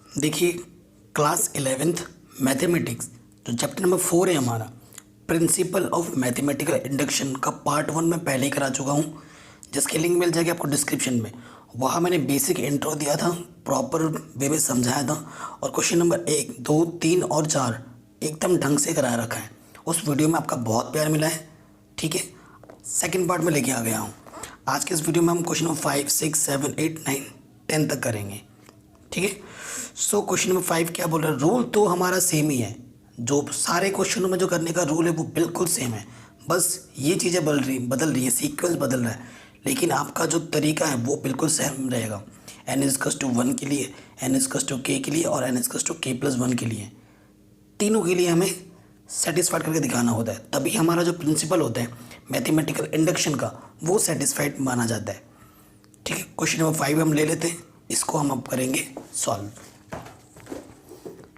देखिए, class 11th mathematics जो chapter number 4 है हमारा, प्रिंसिपल ऑफ मैथमेटिकल इंडक्शन का पार्ट 1 मैं पहले ही करा चुका हूँ, जिसकी लिंक मिल जाएगी आपको डिस्क्रिप्शन में। वहाँ मैंने बेसिक इंट्रो दिया था, प्रॉपर वे में समझाया था, और क्वेश्चन नंबर 1, 2, 3 और 4 एकदम ढंग से कराया रखा है। उस वीडियो में आपका बहुत प्यार मिला है। ठीक है, सेकेंड पार्ट में लेके आ गया हूँ। आज के इस वीडियो में हम क्वेश्चन नंबर 5, 6, 7, 8, 9, 10 तक करेंगे। ठीक है, सो क्वेश्चन नंबर 5 क्या बोल रहा है? रूल तो हमारा सेम ही है, जो सारे क्वेश्चनों में जो करने का रूल है वो बिल्कुल सेम है, बस ये चीज़ें बदल रही है, सीक्वेंस बदल रहा है, लेकिन आपका जो तरीका है वो बिल्कुल सेम रहेगा। n इजकस टू 1 के लिए, n इजकस टू k के लिए और n इजकस टू k+1 के लिए, तीनों के लिए हमें सेटिस्फाइड करके दिखाना होता है, तभी हमारा जो प्रिंसिपल होता है मैथमेटिकल इंडक्शन का वो सेटिस्फाइड माना जाता है। ठीक है, क्वेश्चन नंबर 5 हम ले लेते हैं, इसको हम अब करेंगे सॉल्व।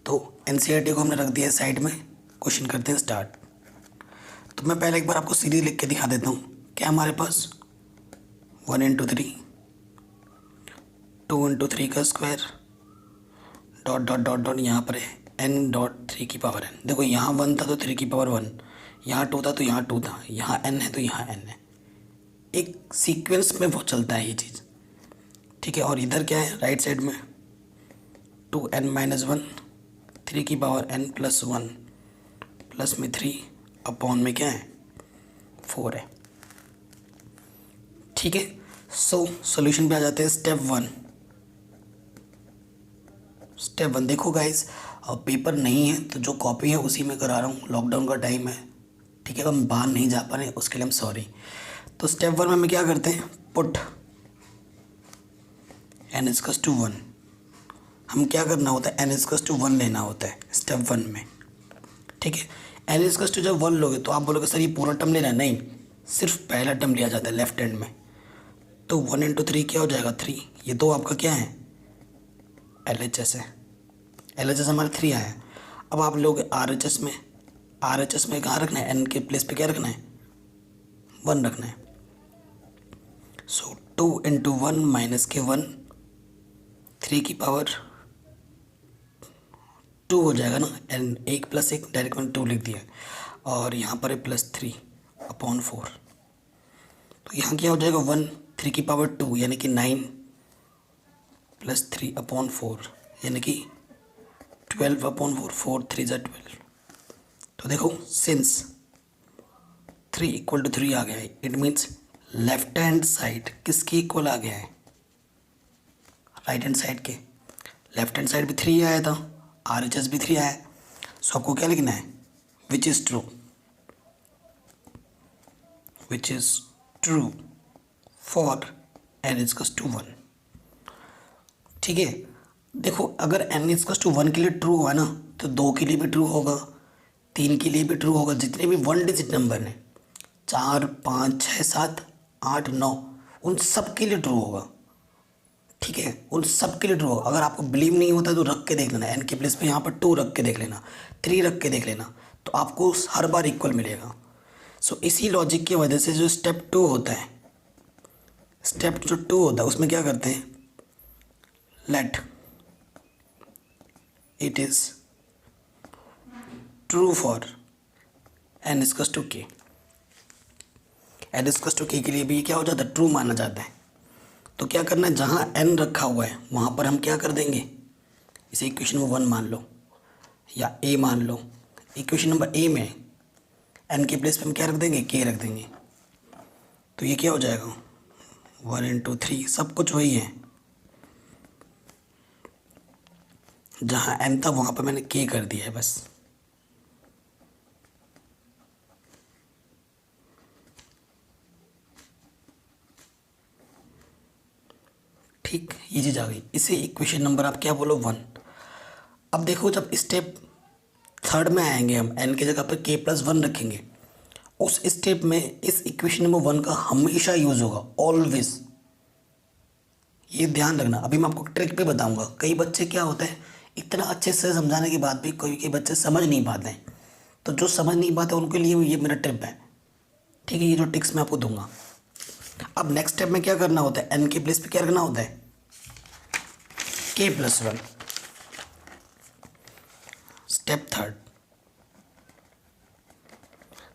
तो एनसीईआरटी को हमने रख दिया साइड में, क्वेश्चन करते हैं स्टार्ट। तो मैं पहले एक बार आपको सीरीज लिख के दिखा देता हूँ। क्या हमारे पास 1 × 3, 2 × 3 का square, dot dot dot dot, यहाँ पर है n.3n। देखो यहाँ 1 था तो 3 की पावर 1, यहाँ 2 था तो यहाँ 2 था, यहाँ n है तो यहाँ n है, एक सीक्वेंस में वो चलता है ये चीज़। ठीक है, और इधर क्या है राइट साइड में 2n-1, 3n+1 प्लस में 3 अपॉन में क्या है 4 है। ठीक है, सो सॉल्यूशन पे आ जाते हैं। स्टेप वन देखो गाइस, अब पेपर नहीं है तो जो कॉपी है उसी में करा रहा हूँ, लॉकडाउन का टाइम है। ठीक है, हम बाहर नहीं जा पा रहे, उसके लिए हम सॉरी। तो स्टेप 1 में हम क्या करते हैं, पुट n इजकस टू 1। हम क्या करना होता है, n इजकस टू 1 लेना होता है स्टेप 1 में। ठीक है, n इजकस टू जब 1 लोगे तो आप बोलोगे सर ये पूरा टर्म लेना है, नहीं, सिर्फ पहला टर्म लिया जाता है लेफ्ट हैंड में। तो 1 × 3 क्या हो जाएगा 3, ये तो आपका क्या है LHS है, LHS हमारा 3 आया। अब आप लोग RHS में, RHS में कहाँ रखना है, n के प्लेस पे क्या रखना है 1 रखना है। सो 2 × 1 - के 1, 3 की पावर 2 हो जाएगा ना, एन 1 + 1 डायरेक्ट मैंने 2 लिख दिया, और यहाँ पर है +3 अपॉन 4। तो यहाँ क्या हो जाएगा 1, 3 की पावर 2 यानी कि 9 + 3 अपॉन 4 यानी कि 12 अपॉन 4, 4 3 = 12। तो देखो सिंस 3 = 3 आ गया है, it means left hand side किसके इक्वल आ गया है, राइट हैंड साइड के। लेफ्ट हैंड साइड भी 3 आया था, RHS भी 3 आया, सो आपको क्या लिखना है, which is true for n इजकस टू 1। ठीक है, देखो अगर n इजकस टू 1 के लिए ट्रू हुआ ना तो 2 के लिए भी ट्रू होगा, 3 के लिए भी ट्रू होगा, जितने भी 1 डिजिट नंबर हैं 4, 5, 6, 7, 8, 9 उन सब के लिए ट्रू होगा। ठीक है, उन सब के लिए ट्रू होगा। अगर आपको बिलीव नहीं होता तो रख के देख लेना, n के प्लेस पे यहाँ पर 2 रख के देख लेना, 3 रख के देख लेना, तो आपको हर बार इक्वल मिलेगा। सो इसी लॉजिक की वजह से जो स्टेप 2 होता है, उसमें क्या करते हैं, let it is true for n इजकस टू k। n इजकस टू k के लिए भी क्या हो जाता है, ट्रू माना जाता है। तो क्या करना है, जहाँ n रखा हुआ है वहाँ पर हम क्या कर देंगे, इसे इक्वेशन नंबर 1 मान लो या a मान लो। इक्वेशन नंबर a में n के प्लेस पे हम क्या रख देंगे, k रख देंगे। तो ये क्या हो जाएगा 1 × 3, सब कुछ वही है, जहाँ n था वहाँ पर मैंने k कर दिया है बस। ठीक, ये चीज़ आ गई, इसे इक्वेशन नंबर आप क्या बोलो 1। अब देखो जब स्टेप 3 में आएंगे हम n की जगह पर k+1 रखेंगे, उस स्टेप में इस इक्वेशन नंबर 1 का हमेशा यूज़ होगा, ऑलवेज। ये ध्यान रखना, अभी मैं आपको ट्रिक पे बताऊंगा। कई बच्चे क्या होता है, इतना अच्छे से समझाने के बाद भी कोई बच्चे समझ नहीं पाते हैं, तो जो समझ नहीं पाते उनके लिए ये मेरा टिप है। ठीक है, ये जो टिप्स मैं आपको दूंगा। अब नेक्स्ट स्टेप में क्या करना होता है, n के प्लेस पे क्या रखना होता है k+1।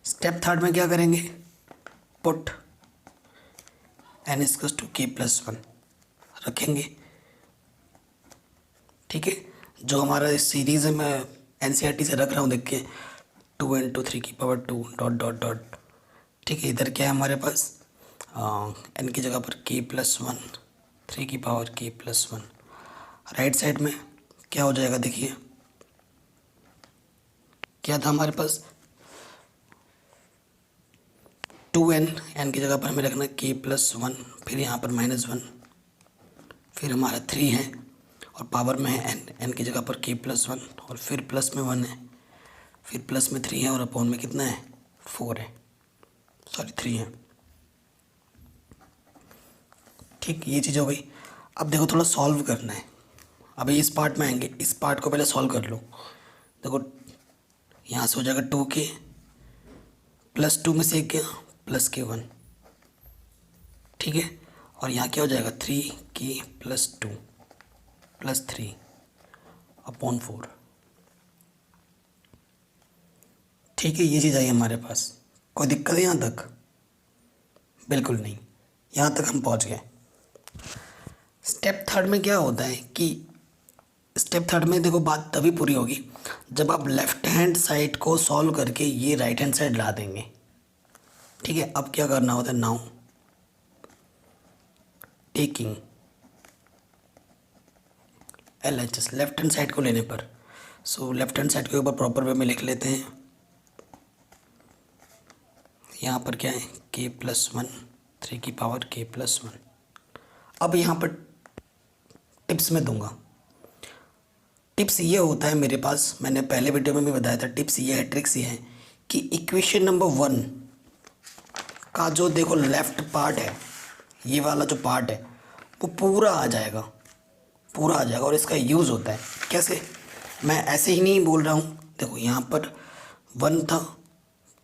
स्टेप थर्ड में क्या करेंगे, put n equals to k plus 1 रखेंगे। ठीक है, जो हमारा इस सीरीज है मैं NCERT से रख रहा हूँ, देख के 2 × 3⁻2 डॉट डॉट डॉट। ठीक है, इधर क्या है हमारे पास, n की जगह पर k plus 1 3 plus 1। Right side में क्या हो जाएगा, देखिए क्या था हमारे पास 2n, n की जगह पर हमें रखना k प्लस 1, फिर यहाँ पर -1, फिर हमारा 3 है और पावर में है n की जगह पर k प्लस 1 और फिर प्लस में 1 है, फिर प्लस में 3 है और अपॉन में कितना है 4 है, सॉरी 3 है। ठीक, ये चीज़ हो गई। अब देखो थोड़ा सॉल्व करना है, अभी इस पार्ट में आएंगे, इस पार्ट को पहले सॉल्व कर लो। देखो यहाँ से हो जाएगा 2k प्लस 2 में से क्या प्लस k1, ठीक है, और यहाँ क्या हो जाएगा 3k प्लस 2 प्लस 3 अपॉन 4। ठीक है, ये चीज़ आई हमारे पास। कोई दिक्कत है यहाँ तक? बिल्कुल नहीं, यहाँ तक हम पहुँच गए। स्टेप थर्ड में क्या होता है कि स्टेप थर्ड में देखो बात तभी पूरी होगी जब आप लेफ्ट हैंड साइड को सॉल्व करके ये राइट हैंड साइड ला देंगे। ठीक है, अब क्या करना होता है, now taking LHS left hand side को लेने पर, सो लेफ्ट हैंड साइड के ऊपर प्रॉपर वे में लिख लेते हैं। यहाँ पर क्या है k प्लस 1 3 प्लस 1। अब यहाँ पर टिप्स में दूंगा। टिप्स ये होता है मेरे पास, मैंने पहले वीडियो में भी बताया था, टिप्स ये है, ट्रिक्स ये है कि इक्वेशन नंबर 1 का जो देखो लेफ्ट पार्ट है, ये वाला जो पार्ट है वो पूरा आ जाएगा, पूरा आ जाएगा। और इसका यूज़ होता है कैसे, मैं ऐसे ही नहीं बोल रहा हूँ। देखो यहाँ पर 1 था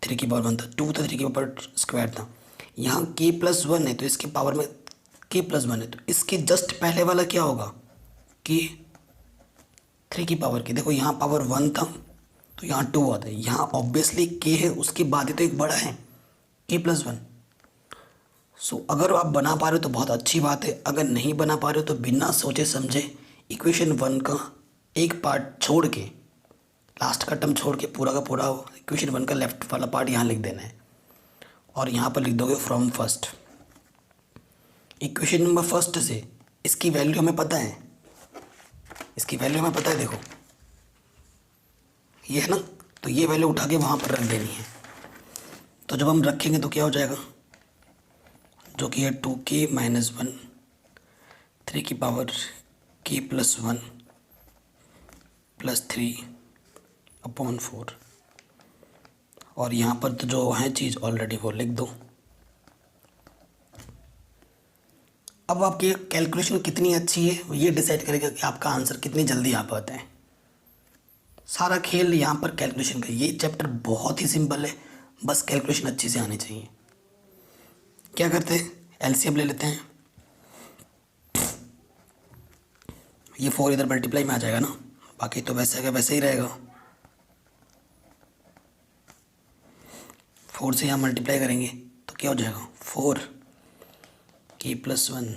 3 की पावर 1 था, 2 था 3 की पावर स्क्वायर था, यहाँ k प्लस 1 है तो इसकी पावर में k प्लस 1 है, तो इसके जस्ट पहले वाला क्या होगा k 3 की पावर की। देखो यहाँ पावर 1 था तो यहाँ 2 आता है, यहाँ ऑब्वियसली k है, उसके बाद ही तो एक बड़ा है k प्लस 1। सो अगर आप बना पा रहे हो तो बहुत अच्छी बात है, अगर नहीं बना पा रहे हो तो बिना सोचे समझे इक्वेशन 1 का एक पार्ट छोड़ के, लास्ट का टर्म छोड़ के पूरा का पूरा इक्वेशन 1 का लेफ्ट वाला पार्ट यहाँ लिख देना है और यहाँ पर लिख दोगे from first. Equation number first से इसकी वैल्यू हमें पता है, इसकी वैल्यू हमें पता है, देखो ये है ना, तो ये वैल्यू उठा के वहाँ पर रख देनी है। तो जब हम रखेंगे तो क्या हो जाएगा, जो कि है 2k माइनस 1 3 की power k plus 1 plus 3 upon 4। और यहाँ पर तो जो है चीज़ ऑलरेडी वो लिख दो। अब आपकी कैलकुलेशन कितनी अच्छी है ये डिसाइड करेगा कि आपका आंसर कितनी जल्दी आ पाता है। सारा खेल यहाँ पर कैलकुलेशन का। ये चैप्टर बहुत ही सिंपल है, बस कैलकुलेशन अच्छी से आनी चाहिए। क्या करते हैं, एलसीएम ले लेते हैं। ये 4 इधर मल्टीप्लाई में आ जाएगा ना, बाकी तो वैसे का वैसे ही रहेगा। 4 से यहाँ मल्टीप्लाई करेंगे तो क्या हो जाएगा 4k प्लस 1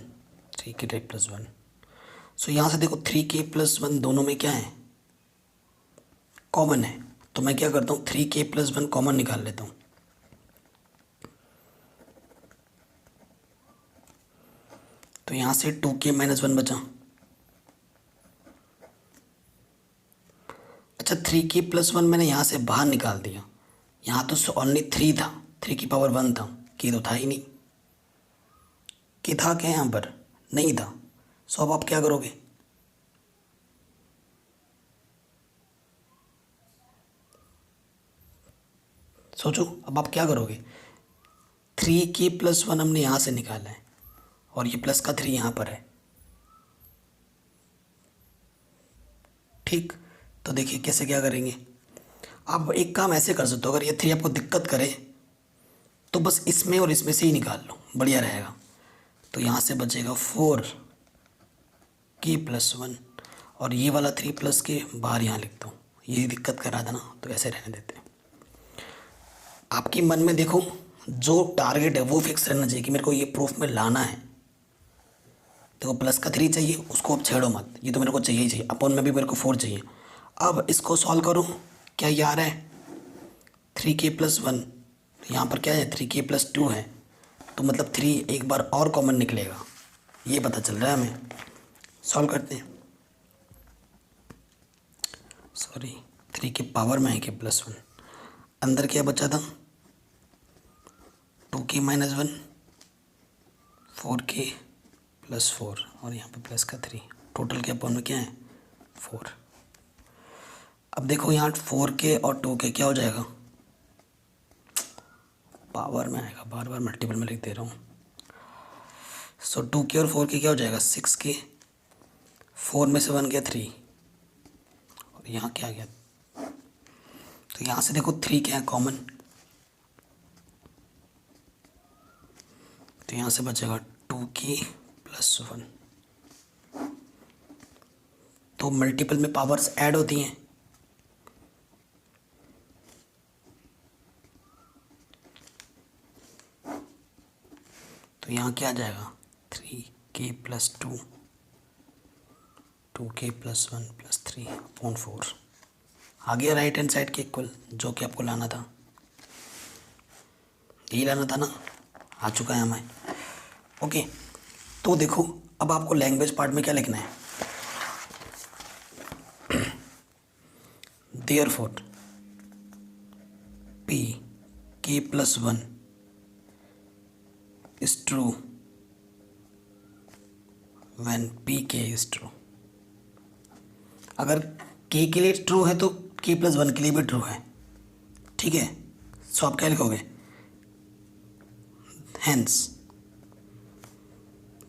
3k प्लस 1। सो यहाँ से देखो 3k प्लस 1 दोनों में क्या है, कॉमन है। तो मैं क्या करता हूँ 3k प्लस 1 कॉमन निकाल लेता हूँ। तो यहाँ से 2k माइनस 1 बचा। अच्छा 3k प्लस 1 मैंने यहाँ से बाहर निकाल दिया, यहाँ तो ओनली 3 था, 3 की पावर 1 था, k तो था ही नहीं। k था क्या यहाँ पर, नहीं था। सो अब आप क्या करोगे, सोचो अब आप क्या करोगे। 3k प्लस 1 हमने यहाँ से निकाला है और ये प्लस का 3 यहाँ पर है। ठीक, तो देखिए कैसे क्या करेंगे। आप एक काम ऐसे कर सकते हो, अगर ये 3 आपको दिक्कत करे तो बस इसमें और इसमें से ही निकाल लो, बढ़िया रहेगा। तो यहाँ से बचेगा 4k प्लस 1 और ये वाला 3 प्लस के बाहर यहाँ लिखता हूँ, ये दिक्कत कर रहा था ना, तो ऐसे रहने देते हैं। आपके मन में देखो जो टारगेट है वो फिक्स रहना चाहिए कि मेरे को ये प्रूफ में लाना है। देखो प्लस का 3 चाहिए, उसको अब छेड़ो मत, ये तो मेरे को चाहिए ही चाहिए। अपॉन में भी मेरे को 4 चाहिए। अब इसको सॉल्व करो, क्या ये आ रहा है 3k+1, यहाँ पर क्या है 3k+2 है, तो मतलब 3 एक बार और कॉमन निकलेगा, ये पता चल रहा है हमें। सॉल्व करते हैं। सॉरी 3 के पावर में है k+1, अंदर क्या बचा था 2k-1, 4k+4 और यहाँ पे प्लस का 3, टोटल के अपॉन में क्या है 4। अब देखो यहाँ 4k और 2k क्या हो जाएगा, पावर में आएगा, बार बार मल्टीपल में लिख दे रहा हूँ। सो 2k और 4k क्या हो जाएगा 6k, 4 में से 1 गया 3 और यहाँ क्या गया, तो यहाँ से देखो 3 क्या है कॉमन, तो यहाँ से बचेगा 2k+1। तो मल्टीपल में पावर्स ऐड होती हैं, तो यहाँ क्या आ जाएगा 3k+2, 2k+1+3/4 आ गया राइट हैंड साइड के इक्वल, जो कि आपको लाना था, यही लाना था ना, आ चुका है हमें। ओके, तो देखो अब आपको लैंग्वेज पार्ट में क्या लिखना है, therefore k+1 is true when pk is true। अगर k के लिए ट्रू है तो k+1 के लिए भी ट्रू है, ठीक है। सो आप क्या लिखोगे, hence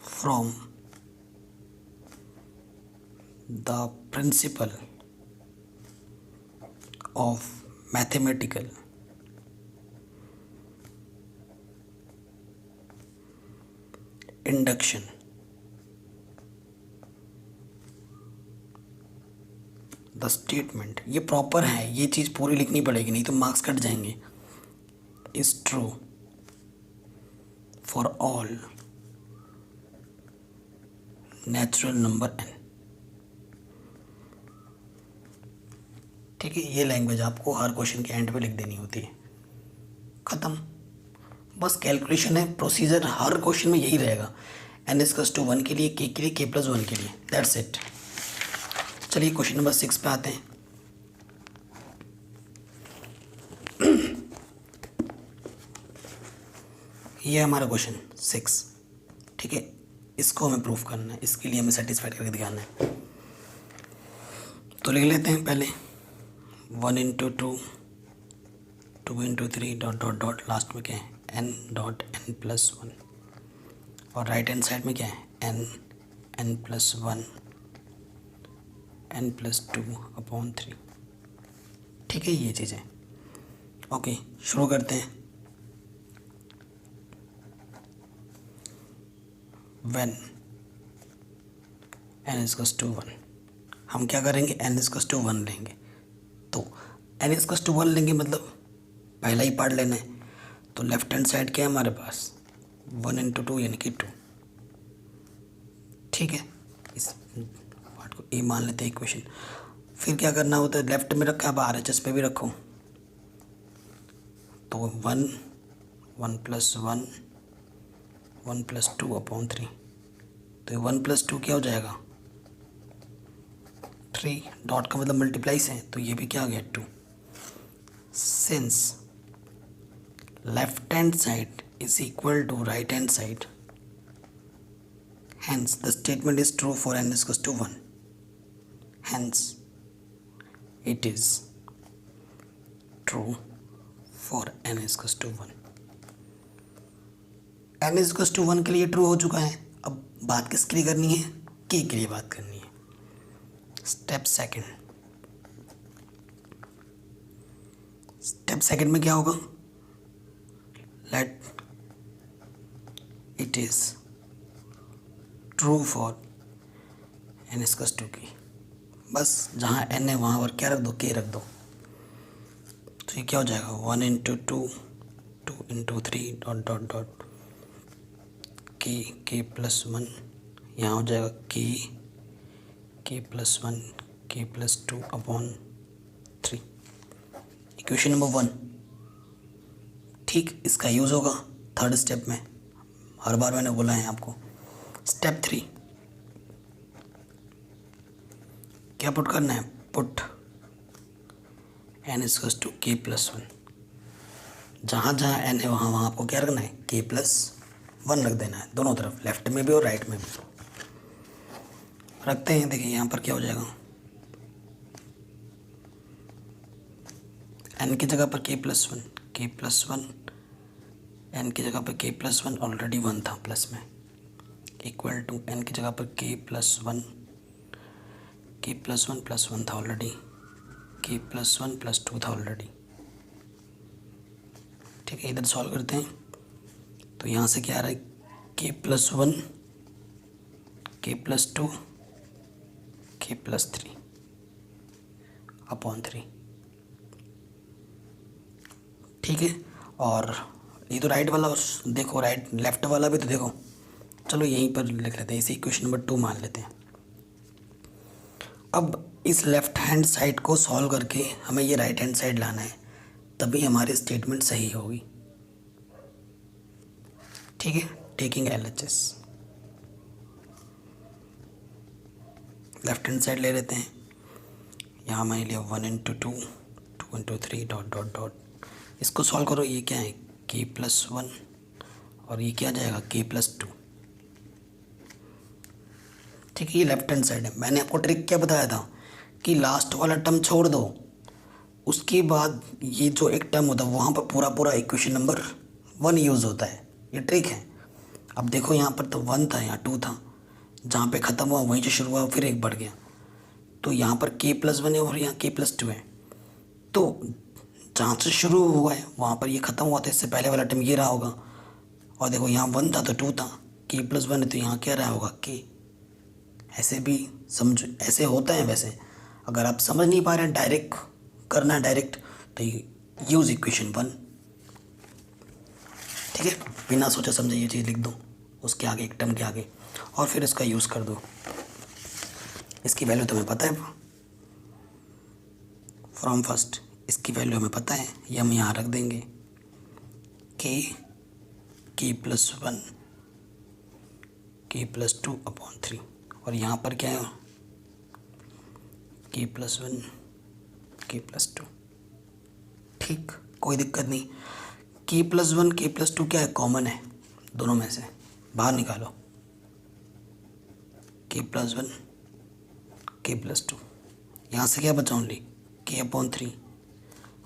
from the principle of mathematical induction the statement, ये प्रॉपर है, ये चीज़ पूरी लिखनी पड़ेगी नहीं तो मार्क्स कट जाएंगे, is true for all natural number n। ठीक है, ये लैंग्वेज आपको हर क्वेश्चन के एंड पे लिख देनी होती है, ख़त्म। बस कैलकुलेशन है, प्रोसीजर हर क्वेश्चन में यही रहेगा, n=1 के लिए, k के लिए, k+1 के लिए, दैट्स इट। चलिए क्वेश्चन नंबर 6 पे आते हैं। ये है हमारा क्वेश्चन 6, ठीक है। इसको हमें प्रूफ करना है, इसके लिए हमें सेटिस्फाइड करके दिखाना है। तो लिख लेते हैं पहले 1 × 2, 2 × 3 ... लास्ट में क्या है n.n+1 और राइट हैंड साइड में क्या है n+1 n+2/3। ठीक है, ये चीज़ें ओके। शुरू करते हैं। when n=1 हम क्या करेंगे, n=1 लेंगे, तो n=1 लेंगे मतलब पहला ही पार्ट लेना है, तो लेफ्ट हैंड साइड क्या है हमारे पास 1 × 2 यानी कि 2। ठीक है, इस पार्ट को ए मान लेते हैं इक्वेशन। फिर क्या करना होता है, लेफ्ट में रखा, अब RHS पे भी रखो, तो 1 1+1 1+2/3, तो 1+2 क्या हो जाएगा 3, डॉट का मतलब मल्टीप्लाइज है, तो ये भी क्या आ गया 2। Since left hand side is equal to right hand side, hence the statement is true for n=1, hence it is true for n=1। n=1 के लिए ट्रू हो चुका है। अब बात किसके लिए करनी है, k के लिए बात करनी है। स्टेप सेकंड में क्या होगा, let it is true for n=2 की बस जहाँ n है वहाँ पर क्या रख दो, k रख दो। तो ये क्या हो जाएगा 1 into 2, 2 into 3 dot dot dot k plus 1, यहाँ हो जाएगा k plus 1 k plus 2 upon 3। Equation number 1। ठीक, इसका यूज़ होगा थर्ड स्टेप में, हर बार मैंने बोला है आपको। स्टेप 3 क्या पुट करना है, put n equals to k plus 1। जहाँ जहाँ n है वहाँ वहाँ आपको क्या रखना है, k प्लस 1 रख देना है, दोनों तरफ, लेफ्ट में भी और राइट में भी रखते हैं। देखिए यहाँ पर क्या हो जाएगा, n की जगह पर k प्लस 1, n की जगह पर k प्लस 1 ऑलरेडी 1 था प्लस में, इक्वल टू n की जगह पर k प्लस 1 प्लस 1 था ऑलरेडी, k प्लस 1 प्लस 2 था ऑलरेडी। ठीक है, इधर सॉल्व करते हैं तो यहाँ से क्या आ रहा है, k plus 1 k plus 2 k plus 3 upon 3। ठीक है, और ये तो राइट वाला, देखो राइट लेफ्ट वाला भी तो देखो, चलो यहीं पर लिख लेते हैं, इसे इक्वेशन नंबर 2 मान लेते हैं। अब इस लेफ्ट हैंड साइड को सॉल्व करके हमें ये राइट हैंड साइड लाना है, तभी हमारी स्टेटमेंट सही होगी। ठीक है, taking LHS left hand side ले लेते हैं। यहाँ मैंने लिया 1 into 2, 2 into 3 dot dot dot, इसको सॉल्व करो। ये क्या है, k प्लस 1 और ये क्या जाएगा, k प्लस 2। ठीक है, ये लेफ्ट हैंड साइड है। मैंने आपको ट्रिक क्या बताया था कि लास्ट वाला टर्म छोड़ दो, उसके बाद ये जो एक टर्म होता है वहाँ पर पूरा पूरा इक्वेशन नंबर 1 यूज़ होता है, ये ट्रिक है। अब देखो यहाँ पर तो 1 था, यहाँ 2 था, जहाँ पे ख़त्म हुआ वहीं से शुरू हुआ, फिर एक बढ़ गया, तो यहाँ पर k प्लस 1 है और यहाँ k प्लस 2 है। तो जहाँ से शुरू हुआ है वहाँ पर ये ख़त्म हुआ था, इससे पहले वाला टर्म ये रहा होगा। और देखो यहाँ 1 था तो 2 था, k प्लस 1 है तो यहाँ क्या रहा होगा, k। ऐसे भी समझ, ऐसे होता है। वैसे अगर आप समझ नहीं पा रहे हैं, डायरेक्ट करना है डायरेक्ट, तो यूज़ इक्वेशन 1। ठीक है, बिना सोचे समझे ये चीज़ लिख दो उसके आगे, एक टर्म के आगे, और फिर इसका यूज़ कर दो। इसकी वैल्यू तुम्हें पता है फ्रॉम फर्स्ट, इसकी वैल्यू हमें पता है, ये हम यहाँ रख देंगे k plus 1 k plus 2 upon 3, और यहाँ पर क्या है, k प्लस 1 k प्लस 2। ठीक, कोई दिक्कत नहीं। k प्लस 1 k प्लस 2 क्या है, कॉमन है, दोनों में से बाहर निकालो। k प्लस 1 k प्लस 2, यहाँ से क्या बचा, ओनली k अपॉन 3,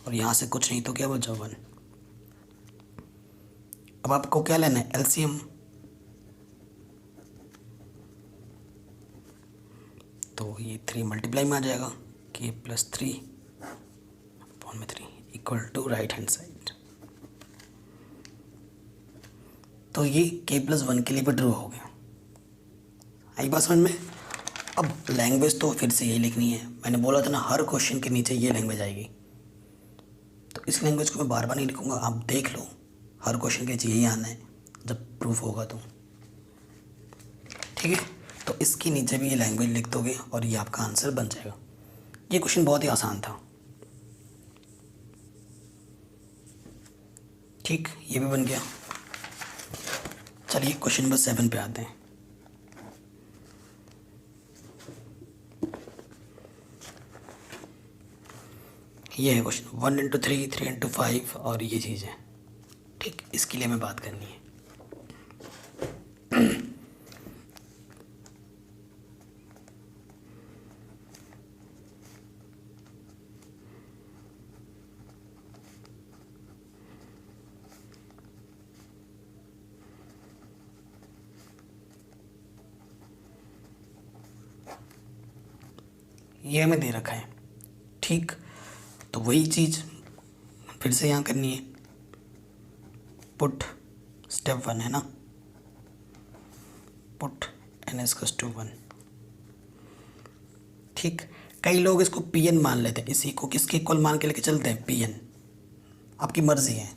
और यहाँ से कुछ नहीं तो क्या बचा, 1। अब आपको क्या लेना है, LCM। तो ये 3 मल्टीप्लाई में आ जाएगा, k प्लस 3 अपॉन में 3 equal to right hand side. तो ये k प्लस 1 के लिए भी ट्रू हो गया। आई बात समझ में। अब लैंग्वेज तो फिर से यही लिखनी है, मैंने बोला था ना हर क्वेश्चन के नीचे ये लैंग्वेज आएगी, तो इस लैंग्वेज को मैं बार बार नहीं लिखूँगा, आप देख लो, हर क्वेश्चन के नीचे यही आना है जब प्रूफ होगा तो। ठीक है, तो इसके नीचे भी ये लैंग्वेज लिख दोगे और ये आपका आंसर बन जाएगा। ये क्वेश्चन बहुत ही आसान था। ठीक, ये भी बन गया। चलिए क्वेश्चन नंबर 7 पे आते हैं। ये है क्वेश्चन 1 इंटू 3 3 इंटू 5 और ये चीज़ है। ठीक, इसके लिए हमें बात करनी है। ये हमें दे रखा है। ठीक, तो वही चीज़ फिर से यहाँ करनी है, पुट स्टेप 1 है ना, पुट n इक्वल्स टू 1। ठीक, कई लोग इसको पी एन मान लेते हैं, इसी को किसके इक्वल मान के लेके चलते हैं, पी एन। आपकी मर्जी है,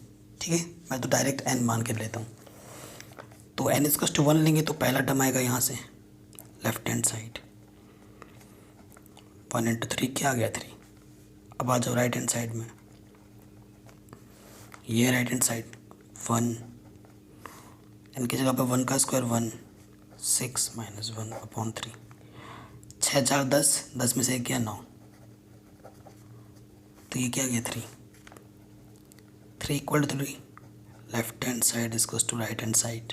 ठीक है, मैं तो डायरेक्ट एन मान के लेता हूँ। तो एन इज टू 1 लेंगे तो पहला टर्म आएगा यहाँ से लेफ्ट हैंड साइड, 1 इंटू 3 क्या आ गया 3। अब आ जाओ राइट हैंड साइड में, ये राइट हैंड साइड 1, एन की जगह पर 1 का स्क्वायर 1, 6 माइनस 1/3, 6 4 10, 10 में से 1 गया 9, तो ये क्या गया 3 equal to 3, left hand side is to right hand side,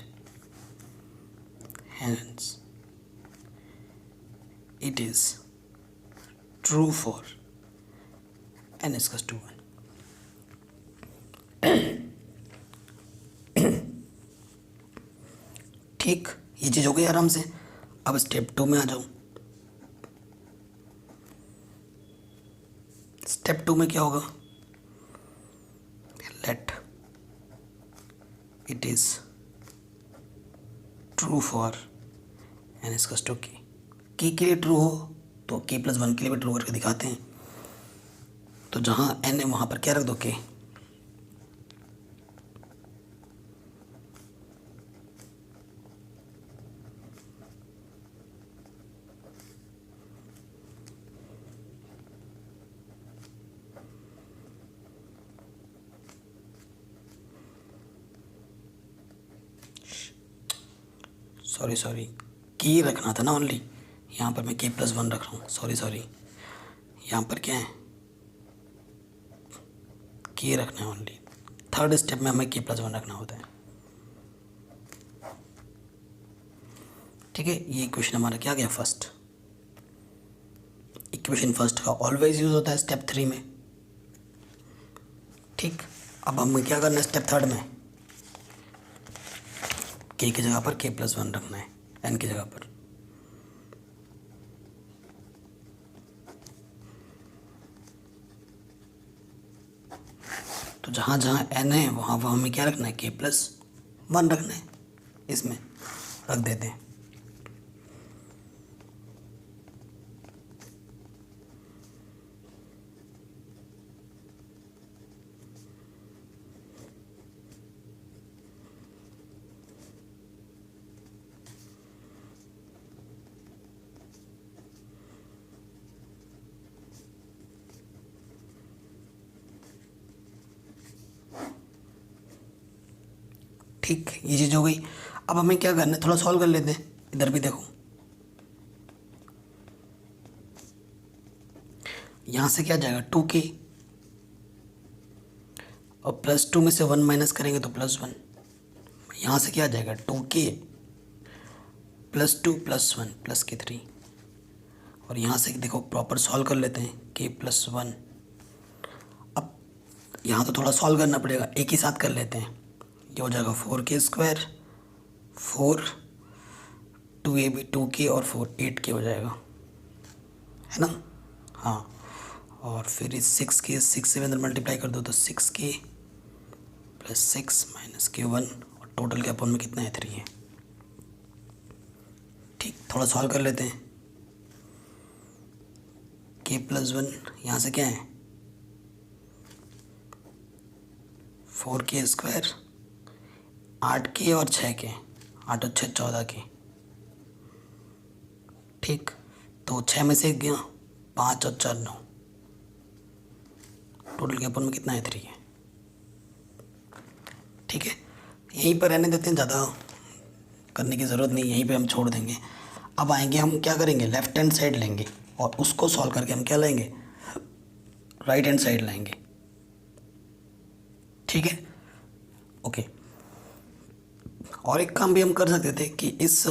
hence it is true for n is equals to 1। ठीक, ये चीज़ हो गई आराम से। अब स्टेप 2 में आ जाओ। स्टेप 2 में क्या होगा, let it is true for n is to k के लिए ट्रू हो तो k+1 के लिए भी ट्रू करके दिखाते हैं। तो जहाँ n है वहाँ पर क्या रख दो k, सॉरी की रखना था ना ओनली, यहाँ पर मैं k+1 रख रहा हूँ, सॉरी यहाँ पर क्या है की रखना है ओनली। थर्ड स्टेप में हमें k+1 रखना होता है, ठीक है। ये इक्वेशन हमारा क्या गया फर्स्ट, इक्वेशन फर्स्ट का ऑलवेज यूज होता है स्टेप 3 में, ठीक। अब हमें क्या करना है स्टेप थर्ड में, k की जगह पर k+1 रखना है n की जगह पर। तो जहाँ जहाँ n है वहाँ वहाँ हमें क्या रखना है, k+1 रखना है, इसमें रख देते हैं। ठीक, ये चीज़ हो गई। अब हमें क्या करना है, थोड़ा सॉल्व कर लेते हैं। इधर भी देखो, यहाँ से क्या जाएगा 2k, और +2 में से 1 माइनस करेंगे तो +1। यहाँ से क्या जाएगा 2k +2 +1 +k3। और यहाँ से देखो प्रॉपर सॉल्व कर लेते हैं, k+1। अब यहाँ तो थोड़ा सॉल्व करना पड़ेगा, एक ही साथ कर लेते हैं। ये हो जाएगा 4k², 4 2ab 2k और 4 8k हो जाएगा, है ना। हाँ, और फिर इस 6k 6 से अंदर मल्टीप्लाई कर दो तो 6k + 6 - k1, और टोटल के अपॉन में कितना है 3 है। ठीक, थोड़ा सॉल्व कर लेते हैं। k+1 यहाँ से क्या है 4k², 8k और 6k, 8 और 6 14k। ठीक, तो 6 में से 1 गया, 5 और 4 9, टोटल के अपन में कितना है 3 है। ठीक है, यहीं पर रहने देते हैं, ज़्यादा करने की ज़रूरत नहीं, यहीं पे हम छोड़ देंगे। अब आएंगे हम क्या करेंगे, लेफ्ट हैंड साइड लेंगे और उसको सॉल्व करके हम क्या लेंगे, राइट हैंड साइड लेंगे। ठीक है, ओके। और एक काम भी हम कर सकते थे कि इस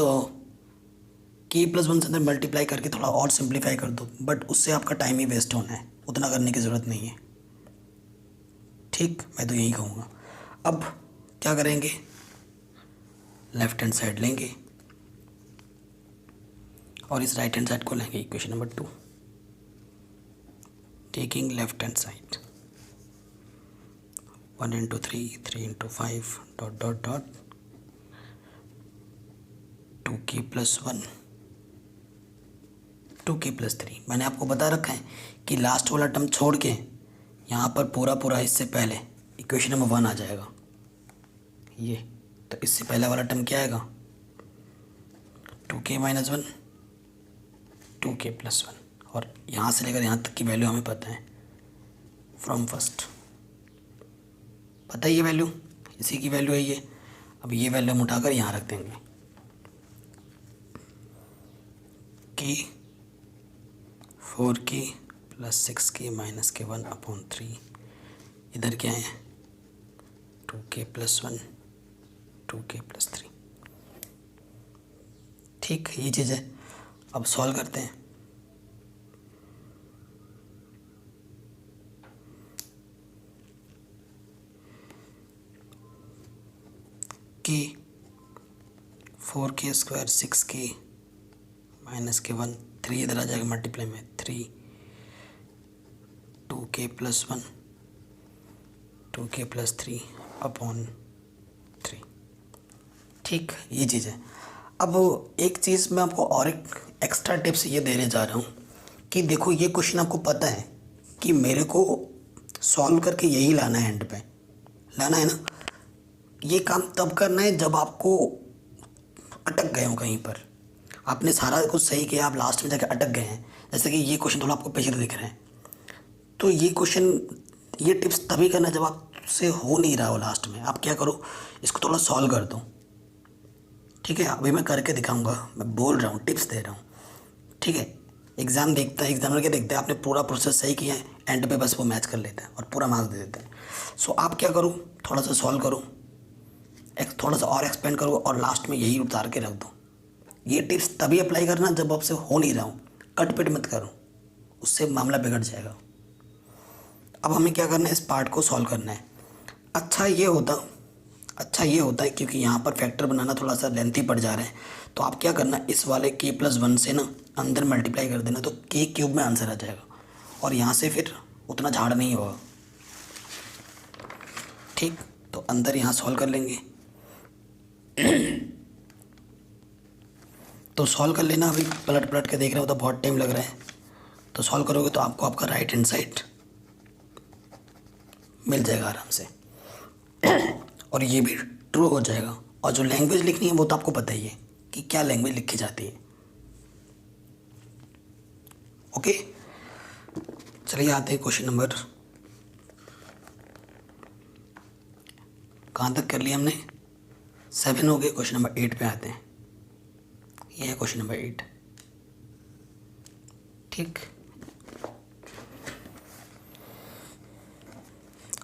k+1 से अंदर मल्टीप्लाई करके थोड़ा और सिंप्लीफाई कर दो, बट उससे आपका टाइम ही वेस्ट होना है, उतना करने की ज़रूरत नहीं है। ठीक, मैं तो यही कहूँगा। अब क्या करेंगे, लेफ्ट हैंड साइड लेंगे और इस राइट हैंड साइड को लेंगे equation number 2, taking left hand side 1 × 3 3 × 5 ... 2k + 1 2k+3। मैंने आपको बता रखा है कि लास्ट वाला टर्म छोड़ के यहाँ पर पूरा पूरा इससे पहले इक्वेशन नंबर 1 आ जाएगा ये। तो इससे पहला वाला टर्म क्या आएगा, 2k-1 2k+1, और यहाँ से लेकर यहाँ तक की वैल्यू हमें पता है फ्रॉम फर्स्ट, पता है ये वैल्यू, इसी की वैल्यू है ये। अब ये वैल्यू हम उठाकर यहाँ रख देंगे कि 4k+6k-1/3 इधर क्या है 2k+1 2k+3। ठीक, ये चीज़ है। अब सॉल्व करते हैं। कि 4k² 6k-1 3 इधर आ जाएगा मल्टीप्लाई में 3 2k+1 2k+3/3। ठीक, ये चीज़ है। अब एक चीज़ मैं आपको और एक एक्स्ट्रा टिप्स ये देने जा रहा हूँ कि देखो ये क्वेश्चन आपको पता है कि मेरे को सॉल्व करके यही लाना है, एंड पे लाना है ना। ये काम तब करना है जब आपको अटक गए हो कहीं पर, आपने सारा कुछ सही किया, आप लास्ट में जाके अटक गए हैं। जैसे कि ये क्वेश्चन थोड़ा आपको पेचीदा दिख रहा है, तो ये क्वेश्चन, ये टिप्स तभी करना जब आपसे हो नहीं रहा हो लास्ट में। आप क्या करो, इसको थोड़ा सॉल्व कर दो। ठीक है, अभी मैं करके दिखाऊंगा, मैं बोल रहा हूँ, टिप्स दे रहा हूँ। ठीक है, एग्ज़ाम देखता है, एग्जामिनर क्या देखते हैं, आपने पूरा प्रोसेस सही किया है, एंड पे बस वो मैच कर लेते हैं और पूरा मार्क्स दे देते हैं। सो आप क्या करो, थोड़ा सा सॉल्व करो, थोड़ा सा और एक्सपेंड करो, और लास्ट में यही उतार के रख दो। ये टिप्स तभी अप्लाई करना जब आपसे हो नहीं रहा हो, कट पिट मत करो, उससे मामला बिगड़ जाएगा। अब हमें क्या करना है, इस पार्ट को सॉल्व करना है। अच्छा ये होता है क्योंकि यहाँ पर फैक्टर बनाना थोड़ा सा लेंथी पड़ जा रहा है, तो आप क्या करना, इस वाले k+1 से ना अंदर मल्टीप्लाई कर देना, तो k³ में आंसर आ जाएगा, और यहाँ से फिर उतना झाड़ नहीं होगा। ठीक, तो अंदर यहाँ सॉल्व कर लेंगे। तो सॉल्व कर लेना, अभी पलट के देख रहे हो तो बहुत टाइम लग रहा है, तो सॉल्व करोगे तो आपको आपका राइट हैंड साइड मिल जाएगा आराम से, और ये भी ट्रू हो जाएगा। और जो लैंग्वेज लिखनी है वो तो आपको पता ही है कि क्या लैंग्वेज लिखी जाती है। ओके, चलिए आते हैं क्वेश्चन नंबर, कहाँ तक कर लिया हमने, 7 हो गए। क्वेश्चन नंबर 8 पे आते हैं। ये है क्वेश्चन नंबर 8। ठीक,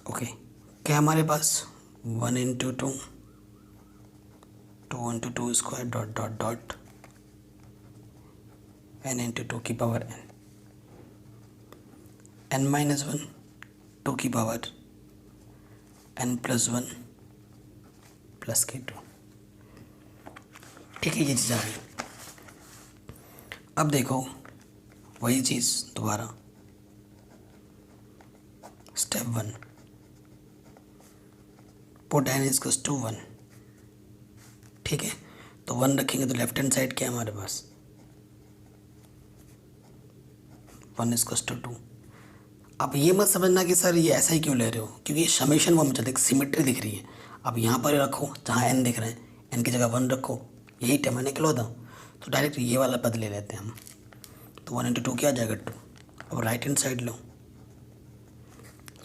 ओके, क्या हमारे पास 1 × 2 2 × 2 स्क्वायर डॉट n × 2 की पावर n -1 2 की पावर n+1 + k2। ठीक है, ये चीज़ आ गई। अब देखो वही चीज़ दोबारा, स्टेप 1, पुट n = 1। ठीक है, तो 1 रखेंगे तो लेफ्ट हैंड साइड क्या है हमारे पास, 1 = 2। अब ये मत समझना कि सर ये ऐसा ही क्यों ले रहे हो, क्योंकि ये समेशन वो मुझे देख सिमेट्री दिख रही है। अब यहाँ पर रखो जहाँ n दिख रहे हैं, n की जगह 1 रखो, यही टर्म है निकलौता, तो डायरेक्ट ये वाला पद ले लेते हैं हम। तो 1 × 2 क्या आ जाएगा 2। अब राइट हैंड साइड लो,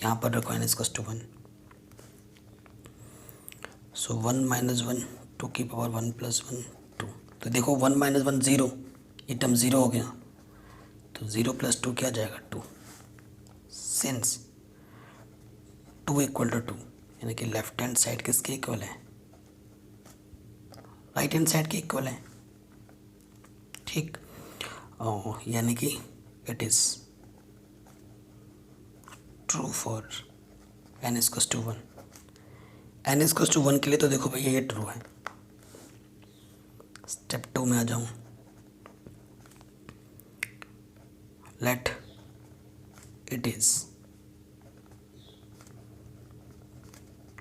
यहाँ पर रखो n = 1। सो 1 - 1 2 की पावर 1 + 1 2। तो देखो 1 - 1 0, ये टर्म 0 हो गया, तो 0 + 2 क्या आ जाएगा 2। सिंस 2 = 2, यानी कि लेफ्ट हैंड साइड किसके इक्वल है, राइट हैंड साइड के इक्वल है। ठीक, यानी कि it is true for n = 1। n = 1 के लिए तो देखो भैया ये ट्रू है। स्टेप 2 में आ जाऊँ, late it is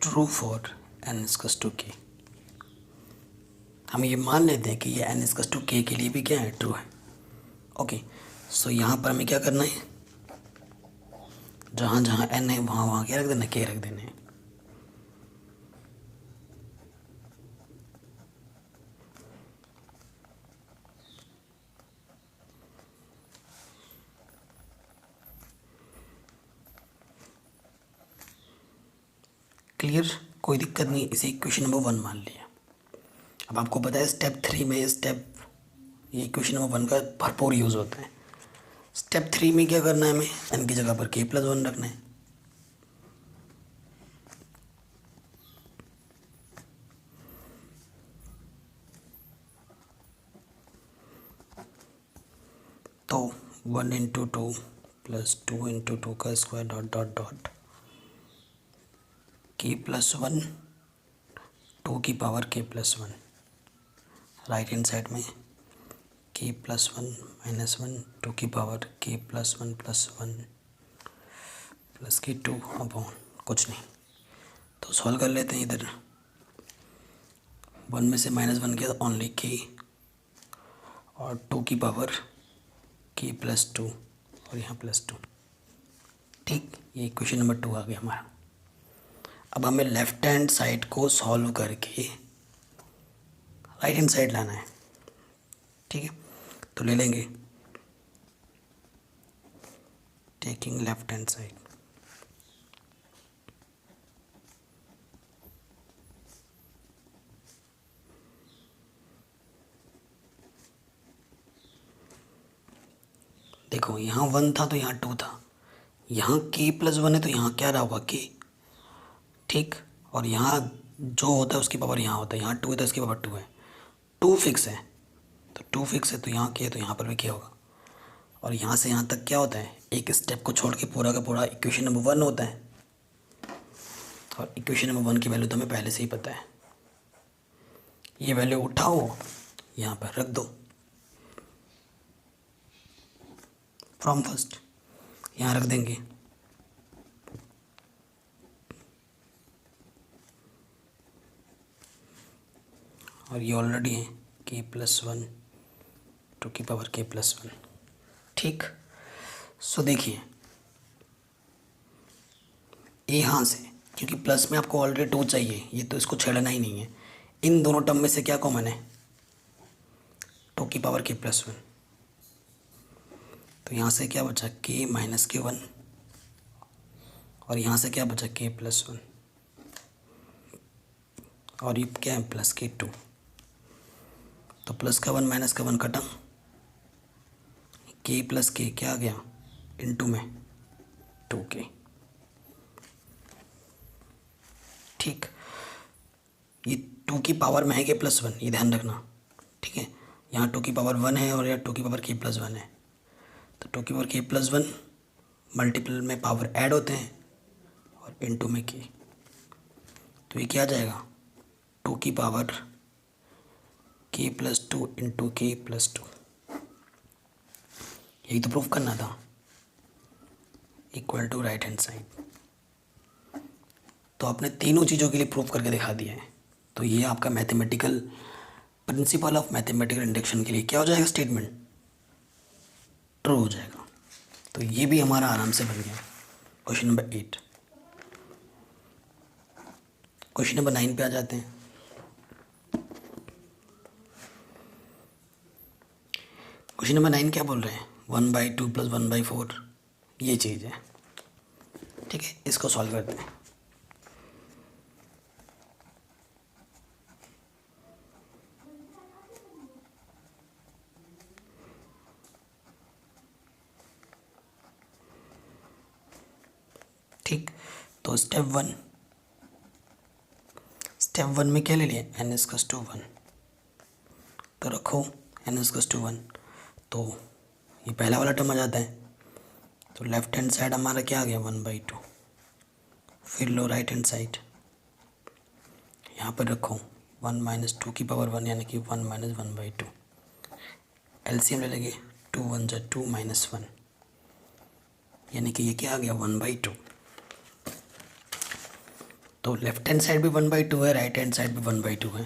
true for n = k। हम ये मान लेते हैं कि ये n = k के लिए भी क्या है, ट्रू है। ओके, सो यहाँ पर हमें क्या करना है, जहाँ जहाँ n है वहाँ वहाँ क्या रख देना, k रख देना है। क्लियर, कोई दिक्कत नहीं, इसे इक्वेशन नंबर 1 मान लिया। अब आपको पता है स्टेप 3 में ये इक्वेशन नंबर 1 का भरपूर यूज़ होता है। स्टेप 3 में क्या करना है, हमें n की जगह पर k+1 रखना है। तो 1 इंटू 2 प्लस 2 इंटू 2 का square dot dot dot k+1 2 की power k+1, right hand side में k+1 -1 2 की power k+1 +1 plus k2 upon कुछ नहीं। तो सॉल्व कर लेते हैं। इधर 1 में से -1 गया ओनली k, और 2 की पावर k+2 और यहाँ +2। ठीक, ये इक्वेशन नंबर 2 आ गया हमारा। अब हमें लेफ्ट हैंड साइड को सॉल्व करके राइट हैंड साइड लाना है। ठीक है, तो ले लेंगे टेकिंग लेफ्ट हैंड साइड। देखो यहाँ 1 था तो यहाँ 2 था, यहाँ k+1 है तो यहाँ क्या रहा होगा k। ठीक, और यहाँ जो होता है उसकी पावर यहाँ होता है, यहाँ 2 है तो इसकी पावर 2 है। 2 फिक्स है, तो 2 फिक्स है तो यहाँ k है तो यहाँ पर भी k होगा। और यहाँ से यहाँ तक क्या होता है, एक स्टेप को छोड़ के पूरा का पूरा इक्वेशन नंबर 1 होता है। और इक्वेशन नंबर 1 की वैल्यू तो हमें पहले से ही पता है। ये वैल्यू उठाओ यहाँ पर रख दो, फ्रॉम फर्स्ट यहाँ रख देंगे। और ये ऑलरेडी है k+1 2 की पावर k+1। ठीक, सो देखिए यहाँ से, क्योंकि प्लस में आपको ऑलरेडी 2 चाहिए, ये तो इसको छेड़ना ही नहीं है। इन दोनों टर्म में से क्या कॉमन है, 2 की पावर k+1। तो यहाँ से क्या बचा k माइनस k1, और यहाँ से क्या बचा k+1, और ये क्या है प्लस k2। तो प्लस का 1 माइनस का 1 खत्म, k प्लस k क्या आ गया इनटू में 2k। ठीक, ये 2 की पावर में है k+1, ये ध्यान रखना। ठीक है, यहाँ 2 की पावर 1 है और यहाँ 2 की पावर k+1 है। तो 2 की पावर k+1 मल्टीपल में पावर ऐड होते हैं और इनटू में k। तो ये क्या आ जाएगा 2 की पावर k+2 इंटू k+2। यही तो प्रूफ करना था, equal to right hand side. तो आपने तीनों चीज़ों के लिए प्रूफ करके दिखा दिया है। तो ये आपका mathematical principle of mathematical induction के लिए क्या हो जाएगा, स्टेटमेंट ट्रू हो जाएगा। तो ये भी हमारा आराम से बन गया। Question number 8। क्वेश्चन नंबर 9 पे आ जाते हैं। क्वेश्चन नंबर 9 क्या बोल रहे हैं, 1/2 + 1/4 ये चीज़ है। ठीक है, इसको सॉल्व करते हैं। ठीक, तो स्टेप 1 में क्या ले लिया n=1। तो रखो n=1, तो ये पहला वाला टर्म आ जाता है। तो लेफ्ट हैंड साइड हमारा क्या आ गया 1/2। फिर लो राइट हैंड साइड, यहाँ पर रखो 1 माइनस 2 की पावर 1 यानी कि 1 माइनस 1/2। एलसीएम ले लेंगे, 2 1 जा 2 माइनस 1 यानी कि ये क्या आ गया 1/2। तो लेफ्ट हैंड साइड भी 1/2 है, राइट हैंड साइड भी 1/2 है।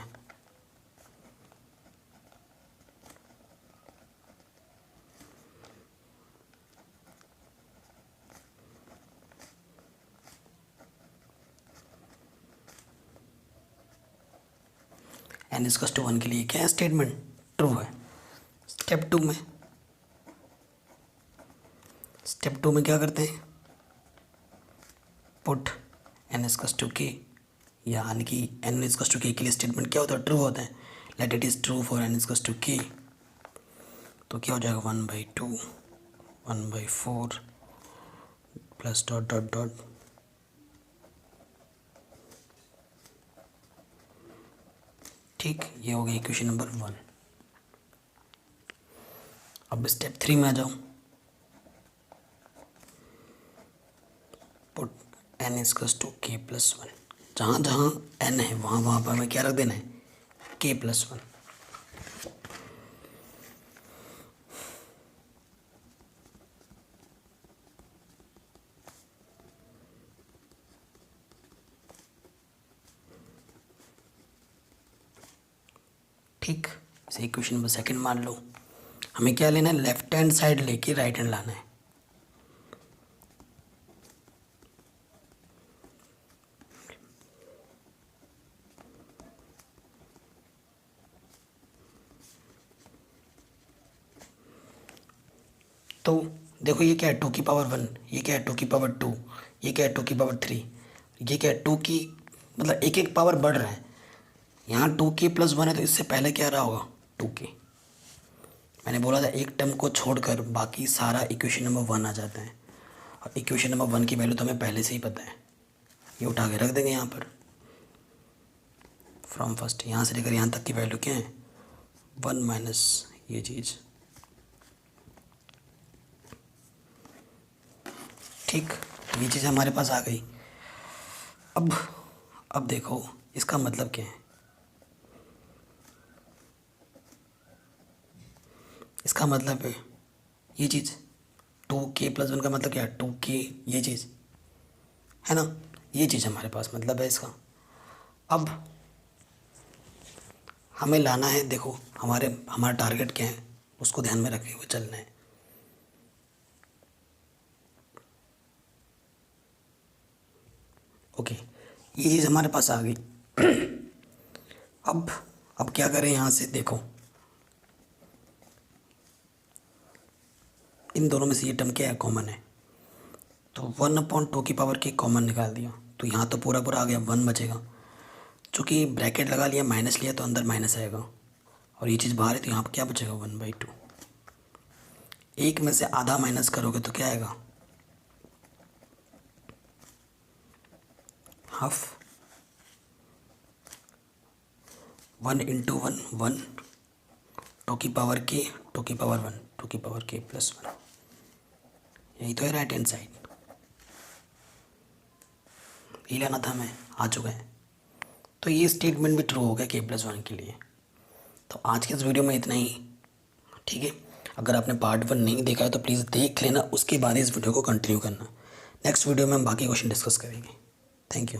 एन इज टू 1 के लिए क्या है स्टेटमेंट, ट्रू है। स्टेप टू में क्या करते हैं, पुट एन इज टू के, यानी कि एन इज टू के लिए स्टेटमेंट क्या होता है, ट्रू होता है। Let it is true for n is to k, तो क्या हो जाएगा 1/2 1/4 प्लस डॉट डॉट डॉट ठीक, ये हो गया इक्वेशन नंबर 1। अब स्टेप 3 में आ जाओ, पुट एन इज टू के प्लस 1, जहाँ जहाँ एन है वहाँ वहाँ पर हमें क्या रख देना है, के प्लस 1। ठीक, इसे इक्वेशन नंबर 2 मान लो। हमें क्या लेना है, लेफ्ट हैंड साइड लेके राइट हैंड लाना है। तो देखो ये क्या है 2 की पावर 1, ये क्या है 2 की पावर 2, ये क्या है 2 की पावर 3, ये क्या है 2 की, मतलब एक एक पावर बढ़ रहा है। यहाँ 2k प्लस 1 है तो इससे पहले क्या रहा होगा 2k। मैंने बोला था एक टर्म को छोड़कर बाकी सारा इक्वेशन नंबर 1 आ जाता है, और इक्वेशन नंबर 1 की वैल्यू तो हमें पहले से ही पता है, ये उठा के रख देंगे यहाँ पर। फ्रॉम फर्स्ट यहाँ से लेकर यहाँ तक की वैल्यू क्या है 1 माइनस ये चीज़। ठीक, ये चीज़ हमारे पास आ गई। अब देखो इसका मतलब क्या है, इसका मतलब है ये चीज़ 2k प्लस 1 का मतलब क्या है 2k, ये चीज़ है ना, ये चीज़ हमारे पास मतलब है इसका। अब हमें लाना है, देखो हमारा टारगेट क्या है उसको ध्यान में रखे हुए चलना है। ओके, ये चीज़ हमारे पास आ गई। अब क्या करें, यहाँ से देखो इन दोनों में से ये टर्म क्या है कॉमन है, तो 1/2 की पावर के कॉमन निकाल दिया, तो यहाँ तो पूरा पूरा आ गया 1 बचेगा। चूँकि ब्रैकेट लगा लिया माइनस लिया तो अंदर माइनस आएगा, और ये चीज़ बाहर है तो यहाँ पर क्या बचेगा 1/2। एक में से आधा माइनस करोगे तो क्या आएगा हाफ। 1 × 1 1, 2 की पावर k, 2 की पावर 1, 2 की पावर k प्लस 1, यही तो है राइट हैंड साइड। ये लाना था हमें, आ चुका है। तो ये स्टेटमेंट भी ट्रू हो गया k प्लस 1 के लिए। तो आज के इस वीडियो में इतना ही, ठीक है। अगर आपने पार्ट 1 नहीं देखा है तो प्लीज़ देख लेना, उसके बाद इस वीडियो को कंटिन्यू करना। नेक्स्ट वीडियो में हम बाकी क्वेश्चन डिस्कस करेंगे। Thank you.